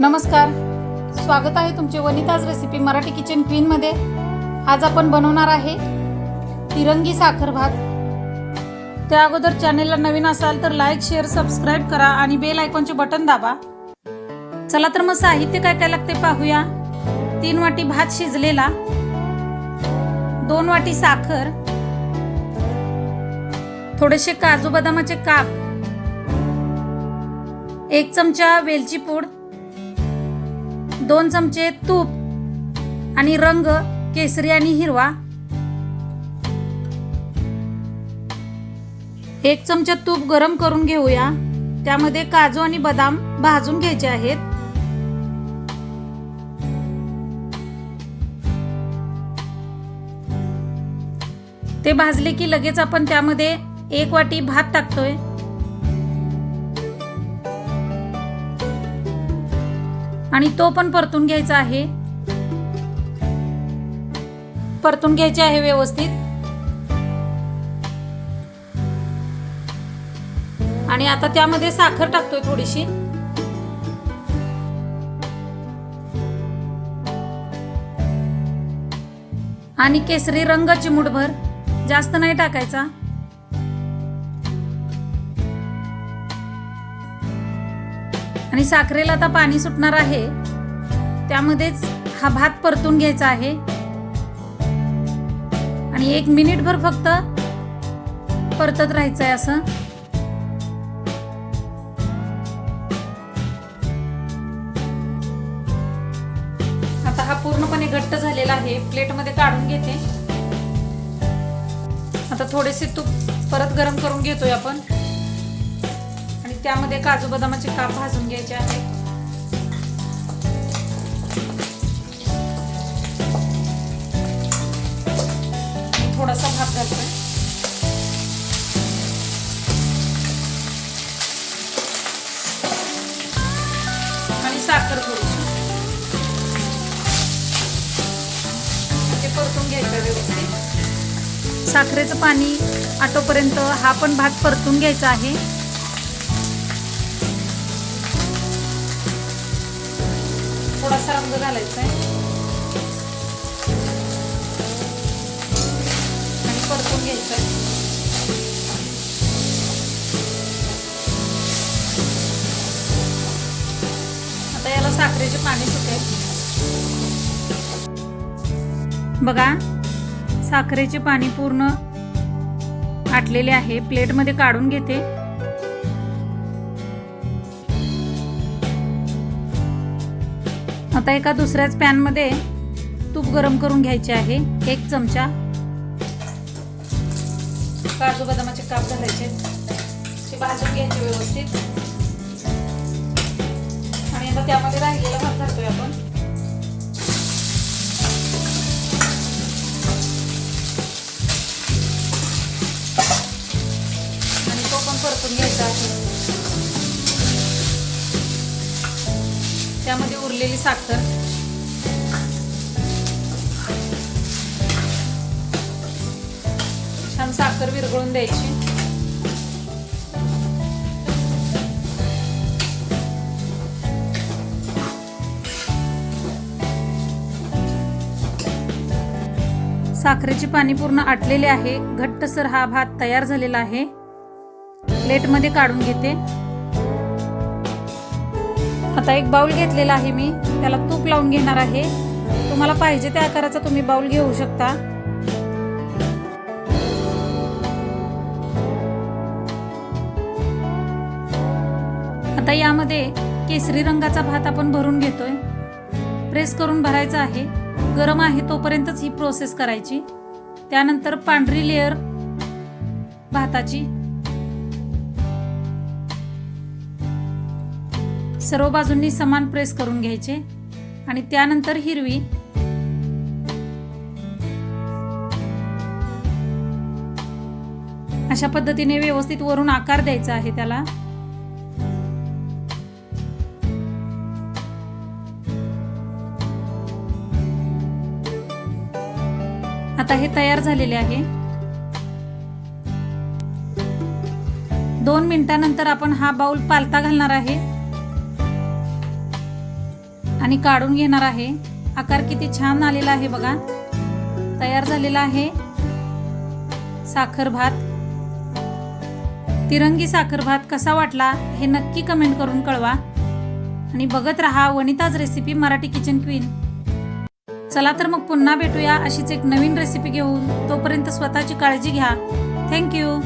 नमस्कार, स्वागत आहे तुमचे Vanita's recipe Marathi kitchen queen मध्ये। आज आपण बनवणार आहे तिरंगी साखर भात। त्या अगोदर चॅनलला नवीन असाल तर लाईक शेअर सबस्क्राइब करा आणि बेल आयकॉनचे बटन दाबा। चला तर मग साहित्य काय काय लागते पाहूया। 3 वाटी भात शिजलेला, 2 वाटी साखर, थोडेसे काजू बदामाचे काप, 1 चमचा वेलची पूड, 2 चमचे तूप आणि रंग केसरी आणि हिरवा, 1 चमचा तूप गरम करून घेऊया। त्यामध्ये काजू आणि बदाम भाजून घ्यायचे आहेत। ते भाजले की लगेच आपण त्यामध्ये 1 वाटी भात टाकतोय आणि तो पण परतून घ्यायचा आहे। परतून घ्यायचे आहे व्यवस्थित। आणि आता त्यामध्ये साखर टाकतोय थोडीशी, आणि केसरी रंग चिमूटभर, जास्त नाही टाकायचा। आणि साखरेला आता पाणी सुटणार आहे, त्यामध्येच हा भात परतून घ्यायचा आहे आणि 1 मिनिटभर फक्त परतत राहायचं आहे असं। आता हा पूर्णपणे घट्ट झालेला आहे, प्लेटमध्ये काढून घेते। आता थोडेसे तूप परत गरम करून घेतोय आपण आणि त्यामध्ये काजू बदामाचे काप भाजून घ्यायचे आहेत। थोडासा भात घालतोय आणि साखर थोडीशी, ते परतून घ्यायचं व्यवस्थित। साखरेचं पाणी आटोपर्यंत हा पण भात परतून घ्यायचा आहे। थोडासा रंग घालायचा आहे आणि परतून घ्यायचा आहे। आता याला साखरेचे पाणी सुटेल बघा। साखरेचे पाणी पूर्ण आटलेले आहे, प्लेटमध्ये काढून घेते। आता एका दुसऱ्याच पॅन मध्ये तूप गरम करून घ्यायचे आहे। 1 चमचा काजू बदामाचे काप घालायचे, ते भाजून घ्यायचे व्यवस्थित। आणि आता त्यामध्ये राहिलेला भात घालतोय आपण। आणि तो पण परतून घ्यायचा आहे। त्यामध्ये उरलेली साखर, छान साखर विरघळून द्यायची। साखरेचे पाणी पूर्ण आटलेले आहे, घट्टसर हा भात तयार झालेला आहे। प्लेटमध्ये काढून घेते। आता एक बाउल घेतलेला आहे मी, त्याला तूप लावून घेणार आहे। तुम्हाला पाहिजे त्या आकाराचा तुम्ही बाउल घेऊ शकता। आता यामध्ये केसरी रंगाचा भात आपण भरून घेतोय। प्रेस करून भरायचा आहे, गरम आहे तोपर्यंतच ही प्रोसेस करायची। त्यानंतर पांढरी लेयर भाताची सर्व बाजूंनी समान प्रेस करून घ्यायचे आणि त्यानंतर हिरवी, अशा पद्धतीने व्यवस्थित वरून आकार द्यायचा आहे त्याला। आता हे तयार झालेले आहे। 2 मिनिटांनंतर आपण हा बाउल पालता घालणार आहे। आणि काढून घेणार आहे। आकार किती छान आलेला आहे बघा। तयार झालेला आहे साखर भात। तिरंगी साखर भात कसा वाटला हे नक्की कमेंट करून कळवा आणि बघत रहा Vanita's recipe Marathi kitchen queen. चला तर मग पुन्हा भेटूया अशीच एक नवीन रेसिपी घेऊन। तोपर्यंत स्वतःची काळजी घ्या। थँक्यू।